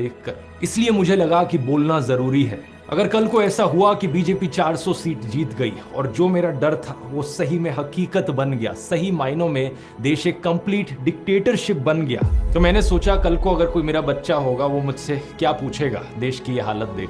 देखकर, इसलिए मुझे लगा कि बोलना जरूरी है। अगर कल को ऐसा हुआ कि बीजेपी 400 सीट जीत गई और जो मेरा डर था वो सही में हकीकत बन गया, सही मायनों में देश एक कंप्लीट डिक्टेटरशिप बन गया, तो मैंने सोचा कल को अगर कोई मेरा बच्चा होगा वो मुझसे क्या पूछेगा देश की ये हालत देख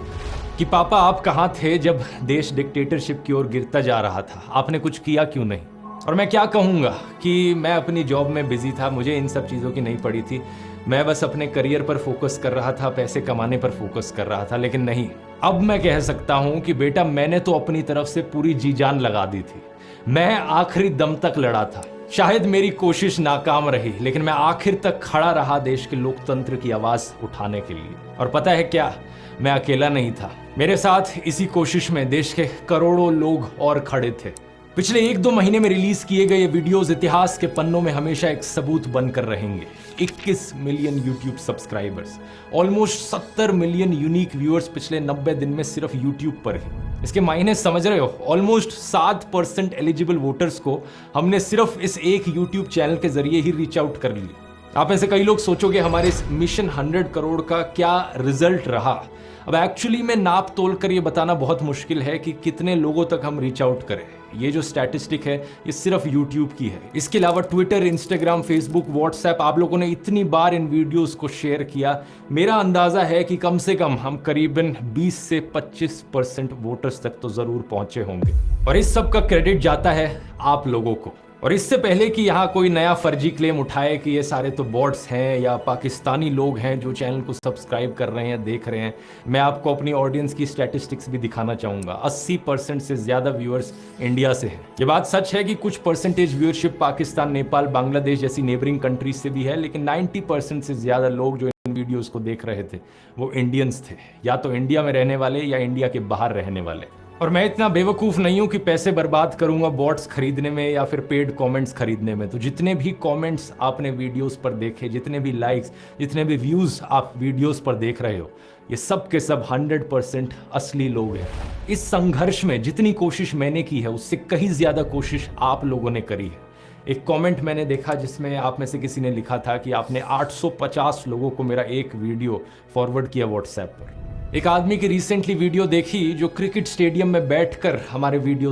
कि पापा आप कहाँ थे जब देश डिक्टेटरशिप की ओर गिरता जा रहा था, आपने कुछ किया क्यों नहीं। और मैं क्या कहूँगा कि मैं अपनी जॉब में बिजी था, मुझे इन सब चीज़ों की नहीं पड़ी थी, मैं बस अपने करियर पर फोकस कर रहा था, पैसे कमाने पर फोकस कर रहा था। लेकिन नहीं, अब मैं कह सकता हूं कि बेटा मैंने तो अपनी तरफ से पूरी जी जान लगा दी थी, मैं आखिरी दम तक लड़ा था। शायद मेरी कोशिश नाकाम रही लेकिन मैं आखिर तक खड़ा रहा देश के लोकतंत्र की आवाज उठाने के लिए। और पता है क्या, मैं अकेला नहीं था, मेरे साथ इसी कोशिश में देश के करोड़ों लोग और खड़े थे। पिछले 1-2 महीने में रिलीज किए गए वीडियोस इतिहास के पन्नों में हमेशा एक सबूत बनकर रहेंगे। 21 million YouTube subscribers, almost 70 million unique viewers पिछले 90 दिन में सिर्फ यूट्यूब पर ही। इसके मायने समझ रहे हो, ऑलमोस्ट 7% एलिजिबल वोटर्स को हमने सिर्फ इस एक यूट्यूब चैनल के जरिए ही रीच आउट कर ली। आप में से कई लोग सोचोगे हमारे इस मिशन 100 करोड़ का क्या रिजल्ट रहा। अब एक्चुअली में नाप तोल कर ये बताना बहुत मुश्किल है कि कितने लोगों तक हम रीच आउट करें। ये जो स्टैटिस्टिक है ये सिर्फ YouTube की है। इसके अलावा ट्विटर, इंस्टाग्राम, फेसबुक, व्हाट्सएप, आप लोगों ने इतनी बार इन वीडियोस को शेयर किया, मेरा अंदाजा है कि कम से कम हम करीबन 20 से 25% वोटर्स तक तो जरूर पहुंचे होंगे। और इस सब का क्रेडिट जाता है आप लोगों को। और इससे पहले कि यहाँ कोई नया फर्जी क्लेम उठाए कि ये सारे तो बॉट्स हैं या पाकिस्तानी लोग हैं जो चैनल को सब्सक्राइब कर रहे हैं, देख रहे हैं, मैं आपको अपनी ऑडियंस की स्टैटिस्टिक्स भी दिखाना चाहूँगा। 80% से ज़्यादा व्यूअर्स इंडिया से हैं। ये बात सच है कि कुछ परसेंटेज व्यूअरशिप पाकिस्तान, नेपाल, बांग्लादेश जैसी नेबरिंग कंट्रीज से भी है, लेकिन 90% से ज़्यादा लोग जो इन वीडियोज़ को देख रहे थे वो इंडियंस थे, या तो इंडिया में रहने वाले या इंडिया के बाहर रहने वाले। और मैं इतना बेवकूफ़ नहीं हूं कि पैसे बर्बाद करूंगा बॉट्स खरीदने में या फिर पेड कमेंट्स खरीदने में। तो जितने भी कमेंट्स आपने वीडियोस पर देखे, जितने भी लाइक्स, जितने भी व्यूज़ आप वीडियोस पर देख रहे हो, ये सब के सब 100% असली लोग हैं। इस संघर्ष में जितनी कोशिश मैंने की है उससे कहीं ज़्यादा कोशिश आप लोगों ने करी है। एक कमेंट मैंने देखा जिसमें आप में से किसी ने लिखा था कि आपने 850 लोगों को मेरा एक वीडियो फॉरवर्ड किया व्हाट्सएप पर। एक आदमी की रिसेंटली वीडियो देखी जो क्रिकेट स्टेडियम में बैठकर हमारे वीडियो